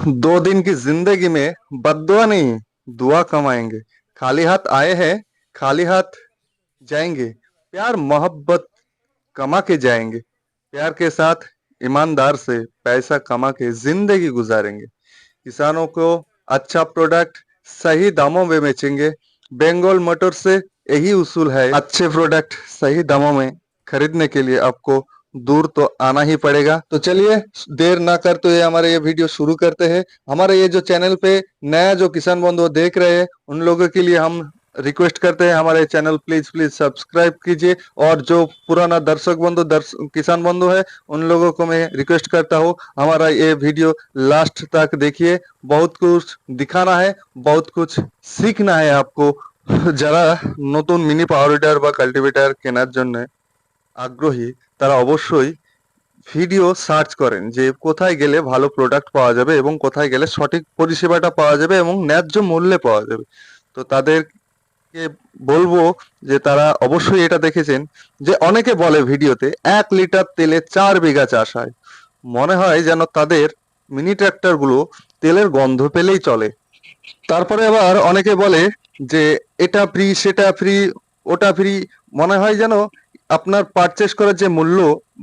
दो दिन की जिंदगी में बद्दुआ नहीं, दुआ कमाएंगे। खाली हाथ आए हैं, खाली हाथ जाएंगे। प्यार मोहब्बत कमा के जाएंगे। प्यार के साथ ईमानदार से पैसा कमा के जिंदगी गुजारेंगे। किसानों को अच्छा प्रोडक्ट सही दामों में बेचेंगे। बंगाल मोटर से यही उसूल है। अच्छे प्रोडक्ट सही दामों में खरीदने के लिए आपको दूर तो आना ही पड़ेगा। तो चलिए देर ना करते हुए हमारे ये वीडियो शुरू करते हैं। हमारे ये जो चैनल पे नया जो किसान बंधु देख रहे हैं उन लोगों के लिए हम रिक्वेस्ट करते हैं, हमारे चैनल प्लीज प्लीज सब्सक्राइब कीजिए। और जो पुराना दर्शक बंधु किसान बंधु है उन लोगों को मैं रिक्वेस्ट करता हूँ हमारा ये वीडियो लास्ट तक देखिए। बहुत कुछ दिखाना है, बहुत कुछ सीखना है आपको। যারা নতুন মিনি পাওয়ার টিলার বা কাল্টিভেটর কেনার জন্য আগ্রহী তারা অবশ্যই ভিডিও সার্চ করেন যে কোথায় গেলে ভালো প্রোডাক্ট পাওয়া যাবে এবং কোথায় গেলে সঠিক পরিষেবাটা পাওয়া যাবে এবং ন্যায্য মূল্যে পাওয়া যাবে। তো তাদেরকে বলবো যে তারা অবশ্যই এটা দেখেছেন যে অনেকে বলে ভিডিওতে 1 লিটার তেলে 4 বিঘা চাষ হয়। মনে হয় যেন তাদের মিনি ট্রাক্টর গুলো তেলের গন্ধ পেলেই চলে। তারপরে আবার অনেকে বলে যে এটা ফ্রি সেটা ফ্রি ওটা ফ্রি। মনে হয় যেন আপনার পারচেস করার যে মূল্য,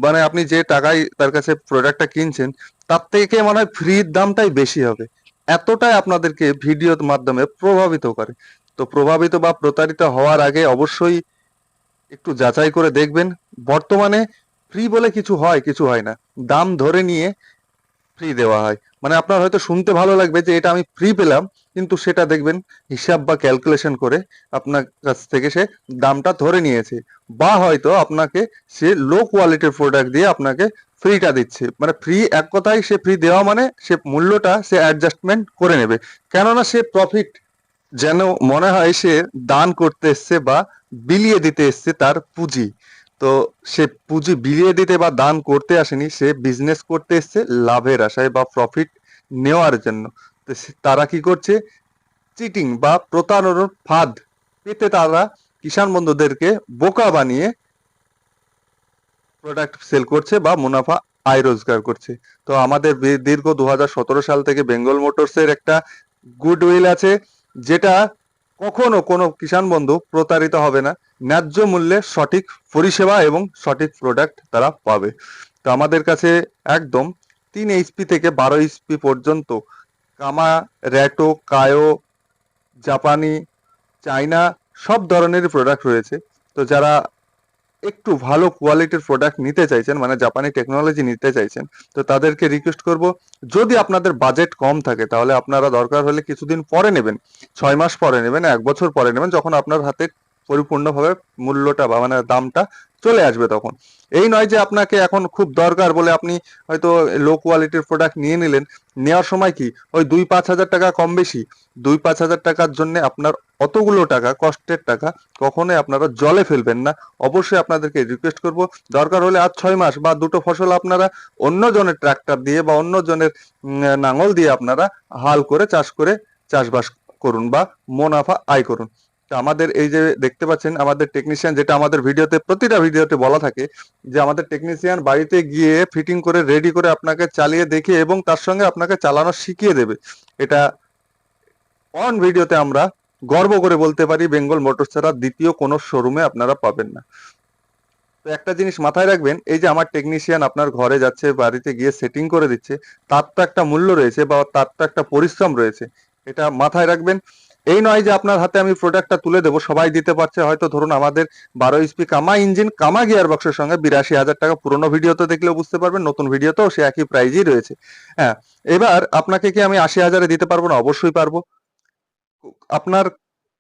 মানে আপনি যে টাকায় তার কাছে প্রোডাক্টটা কিনছেন তার থেকে মনে হয় ফ্রির দামটাই বেশি হবে। এতটাই আপনাদেরকে ভিডিওর মাধ্যমে প্রভাবিত করে। তো প্রভাবিত বা প্রতারিত হওয়ার আগে অবশ্যই একটু যাচাই করে দেখবেন। বর্তমানে ফ্রি বলে কিছু হয় কিছু হয় না, দাম ধরে নিয়ে ফ্রি দেওয়া হয়। মানে আপনার হয়তো শুনতে ভালো লাগবে যে এটা আমি ফ্রি পেলাম, কিন্তু সেটা দেখবেন হিসাব বা ক্যালকুলেশন করে আপনার কাছ থেকে সে দামটা ধরে নিয়েছে। বা হয়তো আপনাকে সে লো কোয়ালিটির প্রোডাক্ট দিয়ে আপনাকে ফ্রিটা দিচ্ছে। মানে ফ্রি এক কথায় সে ফ্রি দেওয়া মানে সে মূল্যটা সে অ্যাডজাস্টমেন্ট করে নেবে, কেননা সে প্রফিট যেন মনে হয় সে দান করতে এসছে বা বিলিয়ে দিতে এসছে তার পুঁজি। তো সে পুঁজি বিলিয়ে দিতে বা দান করতে আসেনি, সে বিজনেস করতে এসছে লাভের আশায় বা প্রফিট নেওয়ার জন্য। তো তারা কি করছে, চিটিং বা প্রতারণার ফাঁদ পেতে তারা কিষাণ বন্ধুদেরকে বোকা বানিয়ে প্রোডাক্ট সেল করছে বা মুনাফা আয় রোজগার করছে। তো আমাদের দীর্ঘ 2017 সাল থেকে বেঙ্গল মোটরসের একটা গুডউইল আছে, যেটা কখনো কোনো কিষাণ বন্ধু প্রতারিত হবে না। ন্যায্য মূল্যে সঠিক পরিষেবা এবং সঠিক প্রোডাক্ট তারা পাবে। তো আমাদের কাছে একদম 3 HP থেকে 12 HP পর্যন্ত কামা, র্যাটো, কায়ো, জাপানি, চাইনা সব ধরনেরই প্রোডাক্ট রয়েছে। তো যারা একটু ভালো কোয়ালিটির প্রোডাক্ট নিতে চাইছেন, মানে জাপানি টেকনোলজি নিতে চাইছেন, তো তাদেরকে রিকোয়েস্ট করব যদি আপনাদের বাজেট কম থাকে তাহলে আপনারা দরকার হলে কিছুদিন পরে নেবেন, 6 মাস পরে নেবেন, 1 বছর পরে নেবেন, যখন আপনার হাতে পরিপূর্ণভাবে মূল্যটা বা মানে দামটা চলে আসবে তখন। এই নয় যে আপনাকে এখন খুব দরকার বলে আপনি হয়তো লো কোয়ালিটির প্রোডাক্ট নিয়ে নিলেন। নেওয়ার সময় কি ওই 2-5 হাজার টাকা কম বেশি, 2-5 হাজার টাকার জন্য আপনার অতগুলো টাকা কষ্টের টাকা কখনোই আপনারা জলে ফেলবেন না। অবশ্যই আপনাদেরকে রিকোয়েস্ট করব দরকার হলে আর 6 মাস বা দুটো ফসল আপনারা অন্য জনের ট্রাক্টর দিয়ে বা অন্য জনের নাঙল দিয়ে আপনারা হাল করে চাষ করে চাষবাস করুন বা মুনাফা আয় করুন। তো আমাদের এই যে দেখতে পাচ্ছেন আমাদের টেকনিশিয়ান, যেটা আমাদের ভিডিওতে প্রতিটা ভিডিওতে বলা থাকে যে আমাদের টেকনিশিয়ান বাড়িতে গিয়ে ফিটিং করে রেডি করে আপনাকে চালিয়ে দেখে এবং তার সঙ্গে আপনাকে চালানো শিখিয়ে দেবে। এটা অন ভিডিওতে আমরা গর্ব করে বলতে পারি বেঙ্গল মোটর ছাড়া দ্বিতীয় কোনো শোরুমে আপনারা পাবেন না। তো একটা জিনিস মাথায় রাখবেন, এই যে আমার টেকনিশিয়ান আপনার ঘরে যাচ্ছে, বাড়িতে গিয়ে সেটিং করে দিচ্ছে, তার তো একটা মূল্য রয়েছে বা তার তো একটা পরিশ্রম রয়েছে। এটা মাথায় রাখবেন। এই নয় যে আপনার হাতে আমি প্রোডাক্টটা তুলে দেবো, সবাই দিতে পারছে, হয়তো ধরুন আমাদের 12 HP কামা ইঞ্জিন কামা গিয়ার বক্সের সঙ্গে 82,000 টাকা, পুরোনো ভিডিওতে দেখলেও বুঝতে পারবেন, নতুন ভিডিওতেও সে একই প্রাইজই রয়েছে। হ্যাঁ, এবার আপনাকে কি আমি 80,000-এ দিতে পারবো না? অবশ্যই পারবো। আপনার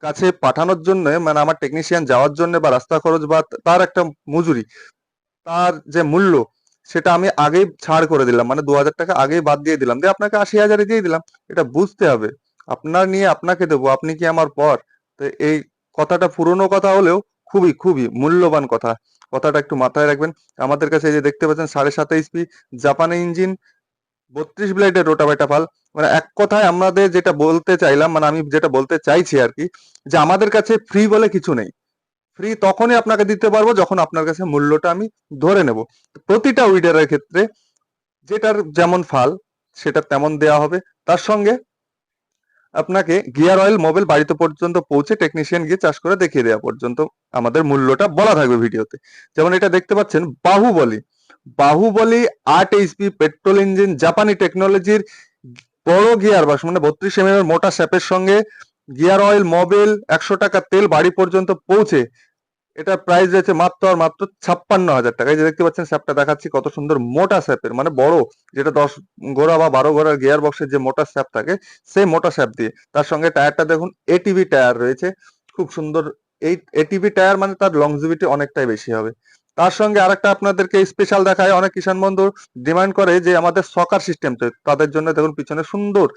কাছে পাঠানোর জন্য, মানে আমার টেকনিশিয়ান যাওয়ার জন্য বা রাস্তা খরচ বা তার একটা মজুরি, তার যে মূল্য সেটা আমি আগেই ছাড় করে দিলাম, মানে 2,000 টাকা আগেই বাদ দিয়ে দিলাম, দিয়ে আপনাকে 80,000-এ দিয়ে দিলাম। এটা বুঝতে হবে, আপনার নিয়ে আপনাকে দেবো, আপনি কি আমার পর? তো এই কথাটা পুরনো কথা হলেও খুবই খুবই মূল্যবান কথা। কথাটা একটু মাথায় রাখবেন। আমাদের কাছে এই যে দেখতে পাচ্ছেন 27.5 HP জাপানি ইঞ্জিন, 32 ব্লেডের রোটাভেটা ফাল। মানে এক কথায় আমাদের যেটা বলতে চাইলাম, মানে আমি যেটা বলতে চাইছি আর কি, যে আমাদের কাছে ফ্রি বলে কিছু নেই। ফ্রি তখনই আপনাকে দিতে পারবো যখন আপনার কাছে মূল্যটা আমি ধরে নেব। প্রতিটা উইডারের ক্ষেত্রে যেটার যেমন ফাল সেটা তেমন দেওয়া হবে। তার সঙ্গে আপনাকে গিয়ার অয়েল মোবিল বাড়িতে পর্যন্ত পৌঁছে টেকনিশিয়ান গিয়ে চাষ করে দেখিয়ে দেওয়া পর্যন্ত আমাদের মূল্যটা বলা থাকবে ভিডিওতে। যেমন এটা দেখতে পাচ্ছেন Baahubali, Baahubali 8 HP petrol engine জাপানি টেকনোলজির বড় গিয়ার বক্স, মানে 32 mm এর মোটা শ্যাপের সঙ্গে গিয়ার অয়েল মোবিল 100 টাকা তেল বাড়ি পর্যন্ত পৌঁছে এটার প্রাইস রয়েছে মাত্র আর মাত্র 56,000 টাকা। এই যে দেখতে পাচ্ছেন স্যাপটা দেখাচ্ছি কত সুন্দর মোটা স্যাপের, মানে বড়, যেটা 10 ঘোড়া বা 12 ঘোড়ার গিয়ার বক্সের যে মোটা স্যাপ থাকে সেই মোটা স্যাপ দিয়ে। তার সঙ্গে টায়ারটা দেখুন এটিভি টায়ার রয়েছে, খুব সুন্দর। এই এটিভি টায়ার মানে তার লংজিভিটি অনেকটাই বেশি হবে। তার সঙ্গে আরেকটা আপনাদেরকে স্পেশাল দেখায়, অনেক কিষাণ বন্ধু ডিমান্ড করে যে আমাদের সকার সিস্টেম, তাদের জন্য দেখুন পিছনে সুন্দর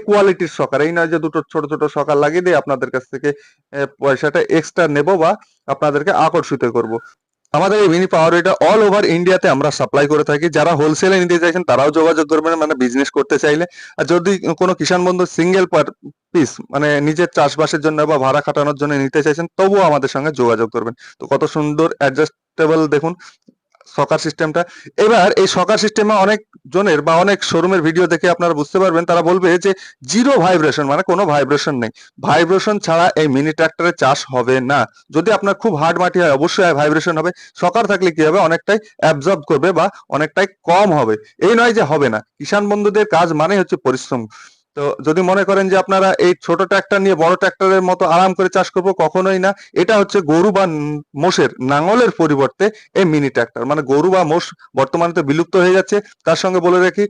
কোয়ালিটির সকার, এই নয় যে দুটো ছোট ছোট সকার লাগিয়ে দিয়ে আপনাদের কাছ থেকে পয়সাটা এক্সট্রা নেবো বা আপনাদেরকে আকর্ষিত করব। আমাদের এই মিনি পাওয়ার এটা অল ওভার ইন্ডিয়াতে আমরা সাপ্লাই করে থাকি। যারা হোলসেলে নিতে চাইছেন তারাও যোগাযোগ করবেন, মানে বিজনেস করতে চাইলে। আর যদি কোনো কিষাণ বন্ধু সিঙ্গেল পিস মানে নিজের চাষবাসের জন্য বা ভাড়া খাটানোর জন্য নিতে চাইছেন, তবুও আমাদের সঙ্গে যোগাযোগ করবেন। তো কত সুন্দর অ্যাডজাস্টেবল দেখুন সকার সিস্টেমটা। এবার এই সকার সিস্টেমে অনেক জনের বা অনেক শোরুমের ভিডিও দেখে আপনারা বুঝতে পারবেন, তারা বলবে যে জিরো ভাইব্রেশন, মানে কোনো ভাইব্রেশন নেই। ভাইব্রেশন ছাড়া এই মিনি ট্রাক্টরে চাষ হবে না। যদি আপনার খুব হার্ড মাটি হয় অবশ্যই ভাইব্রেশন হবে। সকার থাকলে কি হবে, অনেকটাই অ্যাবজর্ব করবে বা অনেকটাই কম হবে। এই নয় যে হবে না, কিষাণ বন্ধুদের কাজ মানে হচ্ছে পরিশ্রম। তো যদি মনে করেন যে আপনারা এই ছোট ট্রাক্টর নিয়ে বড় ট্রাক্টরের মতো আরাম করে চাষ করবো, কখনোই না। এটা হচ্ছে গরু বা মোষের নাঙলের পরিবর্তে এই মিনি ট্রাক্টর, মানে গরু বা মোষ বর্তমানে তো বিলুপ্ত হয়ে যাচ্ছে। তার সঙ্গে বলে রাখি,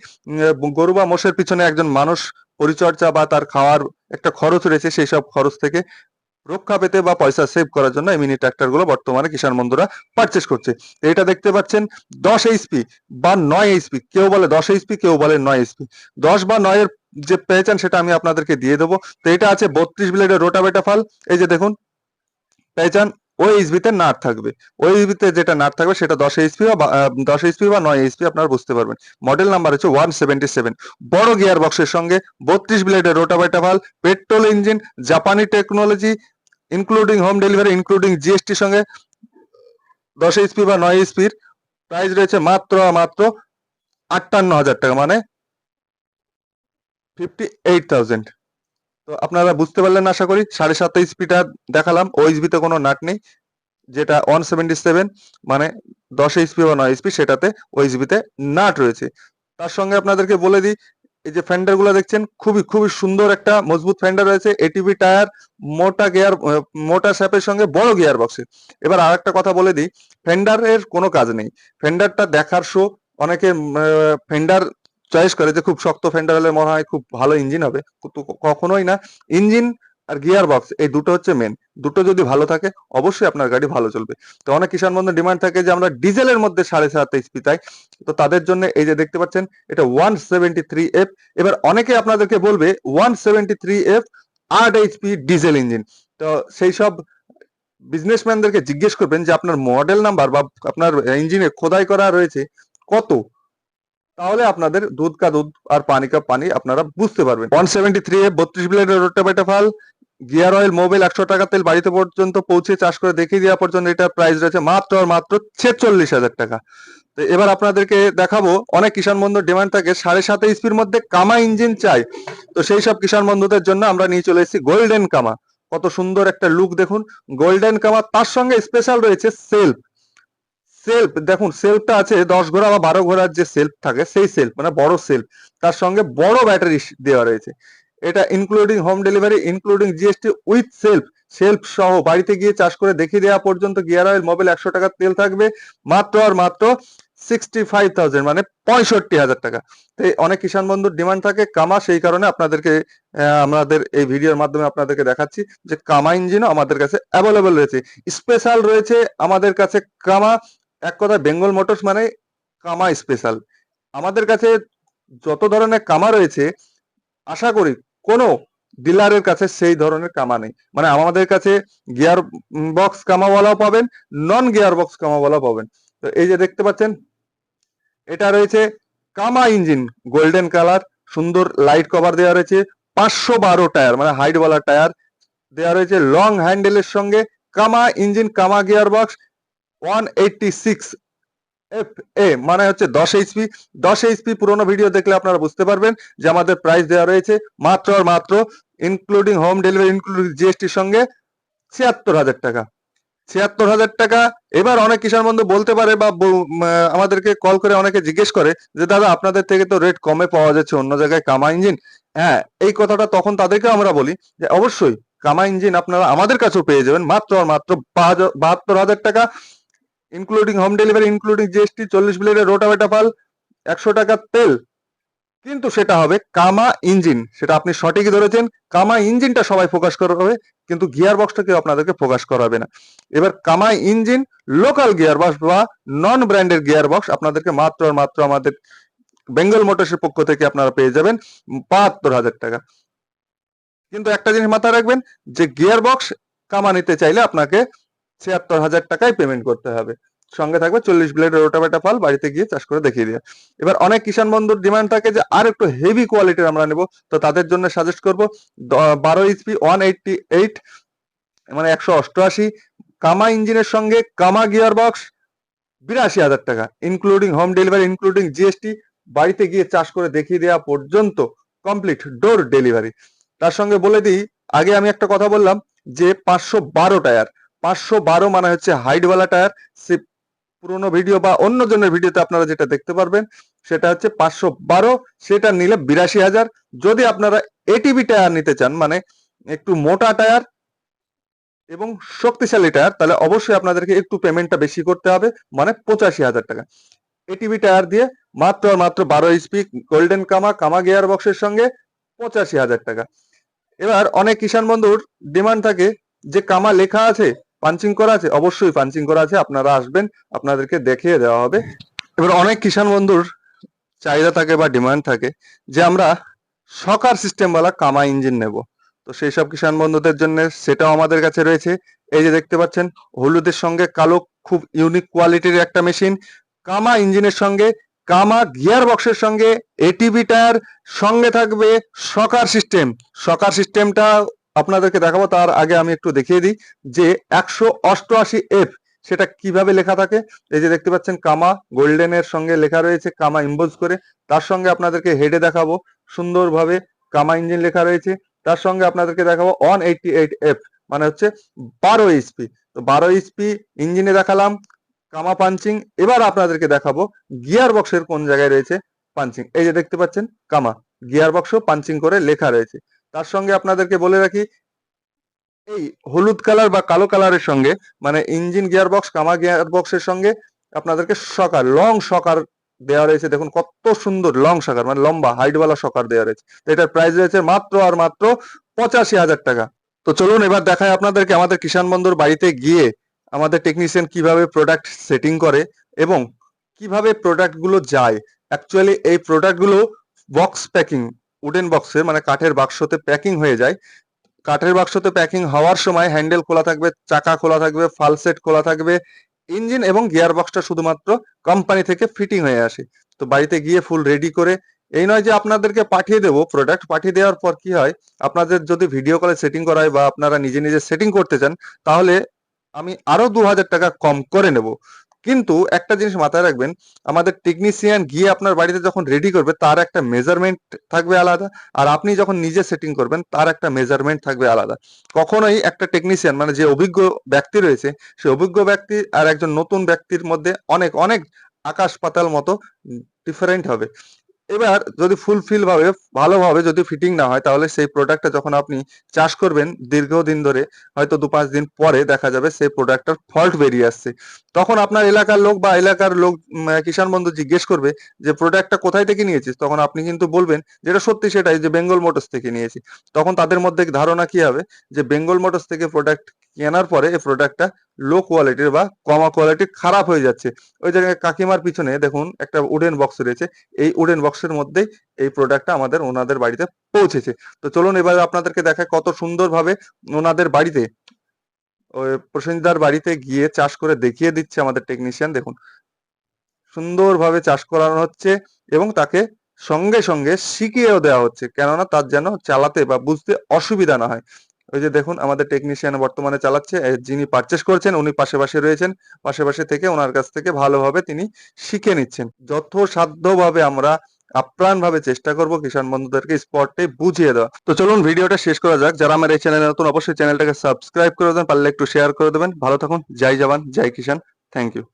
গরু বা মোষের পিছনে একজন মানুষ পরিচর্যা বা তার খাওয়ার একটা খরচ রয়েছে, সেই সব খরচ থেকে রক্ষা পেতে বা পয়সা সেভ করার জন্য এই মিনি ট্রাক্টর গুলো বর্তমানে কিষাণ বন্ধুরা পারচেস করছে। এটা দেখতে পাচ্ছেন 10 HP বা 9 HP, কেউ বলে 10 HP, কেউ বলে 9 HP। 10 বা 9 এর যে পেয়েছেন সেটা আমি আপনাদেরকে দিয়ে দেবো। তো এটা আছে 32 ব্লেডের রোটাভেটা ফাল। এই যে দেখুন পেয়েছেন, ওই এইচপিতে নাট থাকবে, ওই এইচপিতে যেটা নাট থাকবে সেটা 10 HP বা 10 HP বা 9 HP আপনারা বুঝতে পারবেন। মডেল নাম্বার হচ্ছে 177। বড় গিয়ার বক্সের সঙ্গে 32 ব্লেডের রোটাভেটা ভাল, পেট্রোল ইঞ্জিন, জাপানি technology, including home delivery, including জিএসটির সঙ্গে 10 HP বা 9 HP প্রাইস রয়েছে মাত্র মাত্র 58,000 টাকা, মানে 58,000। তো আপনারা বুঝতে পারলেন আশা করি। 7.5 HP দেখালাম, ওএইচবিতে কোনো নাট নেই। যেটা 177 মানে 10 HP বা 9 HP, সেটাতে ওএইচবিতে নাট রয়েছে। তার সঙ্গে আপনাদেরকে বলে দিই, এই যে ফেন্ডার গুলো দেখছেন খুবই খুবই সুন্দর একটা মজবুত ফেন্ডার রয়েছে, এটিভি টায়ার, মোটা গিয়ার, মোটা শ্যাপের সঙ্গে বড় গিয়ার বক্সে। এবার আর একটা কথা বলে দিই, ফেন্ডারের কোনো কাজ নেই, ফেন্ডারটা দেখার শো। অনেকে ফেন্ডার চয়েস করে যে খুব শক্ত ফেন্ডার হলে মনে হয় খুব ভালো ইঞ্জিন হবে, কিন্তু কখনোই না। ইঞ্জিন আর গিয়ার বক্স এই দুটো হচ্ছে মেন। দুটো যদি ভালো থাকে অবশ্যই আপনার গাড়ি ভালো চলবে। তো অনেক কিষাণ বন্ধু ডিমান্ড থাকে যে আমরা ডিজেলের মধ্যে 7.5 HP চাই। তো তাদের জন্য এই যে দেখতে পাচ্ছেন এটা 173F। এবার অনেকে আপনাদেরকে বলবে 173F 8 HP ডিজেল ইঞ্জিন। তো সেই সব বিজনেসম্যানদেরকে জিজ্ঞেস করবেন যে আপনার মডেল নাম্বার বা আপনার ইঞ্জিনে খোদাই করা রয়েছে কত, তাহলে আপনাদের দুধ কা দুধ আর পানি কা পানি আপনারা বুঝতে পারবেন। 173F 32 ব্লেডের রোটাভেটা ফাল, গিয়ার অয়েল মোবিল 100 টাকা তেল বাড়িতে পর্যন্ত পৌঁছে চাষ করে দেখিয়ে দেওয়া পর্যন্ত এটার প্রাইস রয়েছে মাত্র আর মাত্র 46,000 টাকা। তো এবার আপনাদেরকে দেখাবো, অনেক কিষাণ বন্ধুর ডিমান্ড থাকে 7.5 HP মধ্যে কামা ইঞ্জিন চাই। তো সেই সব কিষাণ বন্ধুদের জন্য আমরা নিয়ে চলে এসেছি গোল্ডেন কামা। কত সুন্দর একটা লুক দেখুন, গোল্ডেন কামা। তার সঙ্গে স্পেশাল রয়েছে সেলফ। সেলফ দেখুন, সেলফটা আছে 10 ঘোড়া বা 12 ঘোড়ার যে সেলফ থাকে সেই সেলফ, মানে বড় সেলফ। তার সঙ্গে বড় ব্যাটারি দেওয়া রয়েছে। এটা including home delivery, including GST with self. Self সহ বাড়িতে গিয়ে চাষ করে দেখিয়ে দেওয়া পর্যন্ত গিয়ার অয়েল মোবিল 100 টাকার তেল থাকবে মাত্র আর মাত্র 65,000, মানে 65,000 টাকা। তো অনেক কিষাণ বন্ধুর ডিমান্ড থাকে কামা, সেই কারণে আপনাদেরকে আমাদের এই ভিডিওর মাধ্যমে আপনাদেরকে দেখাচ্ছি যে কামা ইঞ্জিনও আমাদের কাছে অ্যাভেলেবল রয়েছে। স্পেশাল রয়েছে আমাদের কাছে কামা। এক কথায় বেঙ্গল মোটরস মানে কামা স্পেশাল। আমাদের কাছে যত ধরনের কামা রয়েছে আশা করি কোনো ডিলারের কাছে সেই ধরনের কামা নেই। মানে আমাদের কাছে গিয়ার বক্স কামাওয়ালাও পাবেন, নন গিয়ার বক্স কামাওয়ালাও পাবেন। তো এই যে দেখতে পাচ্ছেন এটা রয়েছে কামা ইঞ্জিন, গোল্ডেন কালার, সুন্দর লাইট কভার দেওয়া রয়েছে, 512 টায়ার মানে হাইট ওয়ালা টায়ার দেওয়া রয়েছে, লং হ্যান্ডেলের সঙ্গে কামা ইঞ্জিন, কামা গিয়ার বক্স, 186 এফ এ মানে হচ্ছে 10 এইচপি। 10 এইচপি পুরোনো ভিডিও দেখলে আপনারা বুঝতে পারবেন যে আমাদের প্রাইস দেওয়া রয়েছে মাত্র আর মাত্র ইনক্লুডিং হোম ডেলিভারি ইনক্লুডিং জিএসটির সঙ্গে 76,000 টাকা। 76,000 টাকা। এবার অনেক কিষাণ বন্ধু বলতে পারে বা আমাদেরকে কল করে অনেকে জিজ্ঞেস করে যে দাদা আপনাদের থেকে তো রেট কমে পাওয়া যাচ্ছে অন্য জায়গায় কামা ইঞ্জিন। হ্যাঁ, এই কথাটা তখন তাদেরকে আমরা বলি যে অবশ্যই কামা ইঞ্জিন আপনারা আমাদের কাছেও পেয়ে যাবেন মাত্র আর মাত্র 72,000 টাকা, including home delivery including GST, 40 ব্লেডের rotavator পাল, 100 টাকা তেল। কিন্তু সেটা হবে কামা ইঞ্জিন, সেটা আপনি সঠিকই ধরেছেন। কামা ইঞ্জিনটা সবাই ফোকাস করবে, কিন্তু গিয়ার বক্সটা কেউ আপনাদেরকে ফোকাস করাবে না। এবার কামা ইঞ্জিন লোকাল গিয়ার বক্স বা নন ব্র্যান্ডের গিয়ার বক্স আপনাদেরকে মাত্র আর মাত্র আমাদের বেঙ্গল মোটরসের পক্ষ থেকে আপনারা পেয়ে যাবেন 72,000 টাকা। কিন্তু একটা জিনিস মাথায় রাখবেন যে গিয়ার বক্স কামা নিতে চাইলে আপনাকে 76,000 টাকায় পেমেন্ট করতে হবে। সঙ্গে থাকবে 40 ব্লেডের রোটাভেটা পাল, বাড়িতে গিয়ে চাষ করে দেখিয়ে দিয়ে। এবার অনেক কিষাণ বন্ধুর ডিমান্ড থাকে যে আর একটু হেভি কোয়ালিটির আমরা নেব, তো তাদের জন্য সাজেস্ট করব 12 এইচপি 188 মানে 188 কামা ইঞ্জিনের সঙ্গে কামা গিয়ার বক্স 82,000 টাকা, including home delivery including GST, বাড়িতে গিয়ে চাষ করে দেখিয়ে দেওয়া পর্যন্ত কমপ্লিট ডোর ডেলিভারি। তার সঙ্গে বলে দিই, আগে আমি একটা কথা বললাম যে 512 টায়ার, 512 মানে হচ্ছে হাইটওয়ালা টায়ার। সে পুরোনো ভিডিও বা অন্য জনের ভিডিওতে আপনারা যেটা দেখতে পারবেন সেটা হচ্ছে 512, সেটা নিলে 82,000। যদি আপনারা এটিভি টায়ার নিতে চান মানে একটু মোটা টায়ার এবং শক্তিশালী টায়ার, তাহলে অবশ্যই আপনাদেরকে একটু পেমেন্টটা বেশি করতে হবে, মানে 85,000 টাকা। এটিভি টায়ার দিয়ে মাত্র আর মাত্র 12 এইচপি গোল্ডেন কামা কামা গিয়ার বক্সের সঙ্গে 85,000 টাকা। এবার অনেক কিষাণ বন্ধুর ডিমান্ড থাকে যে কামা লেখা আছে, পাঞ্চিং করা আছে। অবশ্যই পাঞ্চিং করা আছে, আপনারা আসবেন, আপনাদেরকে দেখিয়ে দেওয়া হবে। এবার অনেক কিষাণ বন্ধুর চাহিদা থাকে বা ডিমান্ড থাকে যে আমরা শকার সিস্টেমওয়ালা কামা ইঞ্জিন নেব। তো সেই সব কিষাণ বন্ধুদের জন্য সেটাও আমাদের কাছে রয়েছে। এই যে দেখতে পাচ্ছেন হলুদের সঙ্গে কালো, খুব ইউনিক কোয়ালিটির একটা মেশিন। কামা ইঞ্জিনের সঙ্গে কামা গিয়ার বক্সের সঙ্গে এটিভি টায়ার, সঙ্গে থাকবে শকার সিস্টেম। শকার সিস্টেমটা আপনাদেরকে দেখাবো, তার আগে আমি একটু দেখিয়ে দিই যে 188F সেটা কিভাবে লেখা থাকে। এই যে দেখতে পাচ্ছেন কামা গোল্ডেনের সঙ্গে লেখা রয়েছে কামা ইম্বোজ করে। তার সঙ্গে আপনাদেরকে হেডে দেখাবো সুন্দরভাবে কামা ইঞ্জিন লেখা রয়েছে। তার সঙ্গে আপনাদেরকে দেখাবো 188F মানে হচ্ছে 12 এইচপি। তো 12 এইচপি ইঞ্জিনে দেখালাম কামা পাঞ্চিং। এবার আপনাদেরকে দেখাবো গিয়ার বক্সের কোন জায়গায় রয়েছে পাঞ্চিং। এই যে দেখতে পাচ্ছেন কামা গিয়ার বক্সও পাঞ্চিং করে লেখা রয়েছে। তার সঙ্গে আপনাদেরকে বলে রাখি এই হলুদ কালার বা কালো কালারের সঙ্গে মানে ইঞ্জিন গিয়ার বক্স কামা গিয়ার বক্সের সঙ্গে আপনাদেরকে সকার লং সকার দেওয়া রয়েছে। দেখুন কত সুন্দর লং সকার, মানে লম্বা হাইটওয়ালা সকার দেওয়া রয়েছে। তো এটার প্রাইস রয়েছে মাত্র আর মাত্র 85,000 টাকা। তো চলুন এবার দেখায় আপনাদেরকে আমাদের কিষাণ বন্ধুর বাড়িতে গিয়ে আমাদের টেকনিশিয়ান কিভাবে প্রোডাক্ট সেটিং করে এবং কিভাবে প্রোডাক্ট গুলো যায়। অ্যাকচুয়ালি এই প্রোডাক্ট গুলো বক্স প্যাকিং, উডেন বক্সে মানে কাঠের বাক্সতে প্যাকিং হয়ে যায়। কাঠের বাক্সতে প্যাকিং হওয়ার সময় হ্যান্ডেল খোলা থাকবে, চাকা খোলা থাকবে, ফালসেট খোলা থাকবে, ইঞ্জিন এবং গিয়ার বক্সটা শুধুমাত্র কোম্পানি থেকে ফিটিং হয়ে আসে। তো বাড়িতে গিয়ে ফুল রেডি করে, এই নয় যে আপনাদেরকে পাঠিয়ে দেবো প্রোডাক্ট, পাঠিয়ে দেওয়ার পর কি হয় আপনাদের যদি ভিডিও কলে সেটিং করা হয় বা আপনারা নিজে নিজে সেটিং করতে চান তাহলে আমি আরো 2,000 টাকা কম করে নেব। কিন্তু একটা জিনিস মাথায় রাখবেন, আমাদের টেকনিশিয়ান গিয়ে আপনার বাড়িতে যখন রেডি করবে তার একটা মেজারমেন্ট থাকবে আলাদা, আর আপনি যখন নিজে সেটিং করবেন তার একটা মেজারমেন্ট থাকবে আলাদা। কখনোই একটা টেকনিশিয়ান মানে যে অভিজ্ঞ ব্যক্তি রয়েছে সে অভিজ্ঞ ব্যক্তি আর একজন নতুন ব্যক্তির মধ্যে অনেক অনেক আকাশ পাতাল মতো ডিফারেন্ট হবে। এবার যদি ফুলফিল ভাবে ভালোভাবে যদি ফিটিং না হয় তাহলে সেই প্রোডাক্টটা যখন আপনি চাষ করবেন দীর্ঘদিন ধরে, হয়তো 2-5 দিন পরে দেখা যাবে সেই প্রোডাক্টটার ফল্ট বেরিয়ে আসছে। তখন আপনার এলাকার লোক বা এলাকার লোক কিষাণ বন্ধু জিজ্ঞেস করবে যে প্রোডাক্টটা কোথায় থেকে নিয়েছিস, তখন আপনি কিন্তু বলবেন যেটা সত্যি সেটাই যে বেঙ্গল মোটরস থেকে নিয়েছি। তখন তাদের মধ্যে ধারণা কি হবে যে বেঙ্গল মোটরস থেকে প্রোডাক্ট কেনার পরে এই প্রোডাক্টটা লো কোয়ালিটির বা কমা কোয়ালিটির খারাপ হয়ে যাচ্ছে। ওই জায়গায় কাকিমার পিছনে দেখুন একটা উডেন বক্স রয়েছে, এই উডেন বক্সের মধ্যেই এই প্রোডাক্টটা আমাদের ওনাদের বাড়িতে পৌঁছেছে। তো চলুন এবার আপনাদেরকে দেখায় কত সুন্দরভাবে ওনাদের বাড়িতে ওই প্রসেনজিদার বাড়িতে গিয়ে চাষ করে দেখিয়ে দিচ্ছে আমাদের টেকনিশিয়ান। দেখুন সুন্দরভাবে চাষ করানো হচ্ছে এবং তাকে সঙ্গে সঙ্গে শিখিয়েও দেওয়া হচ্ছে, কেননা তার যেন চালাতে বা বুঝতে অসুবিধা না হয়। ওই যে দেখুন আমাদের টেকনিশিয়ান বর্তমানে চালাচ্ছে, যিনি পারচেস করেছেন উনি পাশে রয়েছেন, পাশে থেকে ওনার কাছ থেকে ভালোভাবে তিনি শিখে নিচ্ছেন। যথাসাধ্যভাবে আমরা আপ্রাণভাবে চেষ্টা করব কিষান বন্ধুদেরকে স্পটে বুঝিয়ে দেওয়া। তো চলুন ভিডিওটা শেষ করা যাক। যারা আমার এই চ্যানেলে নতুন অবশ্যই চ্যানেলটাকে সাবস্ক্রাইব করে দেবেন, পারলে একটু শেয়ার করে দেবেন। ভালো থাকুন। জয় জওয়ান, জয় কিষান। Thank you.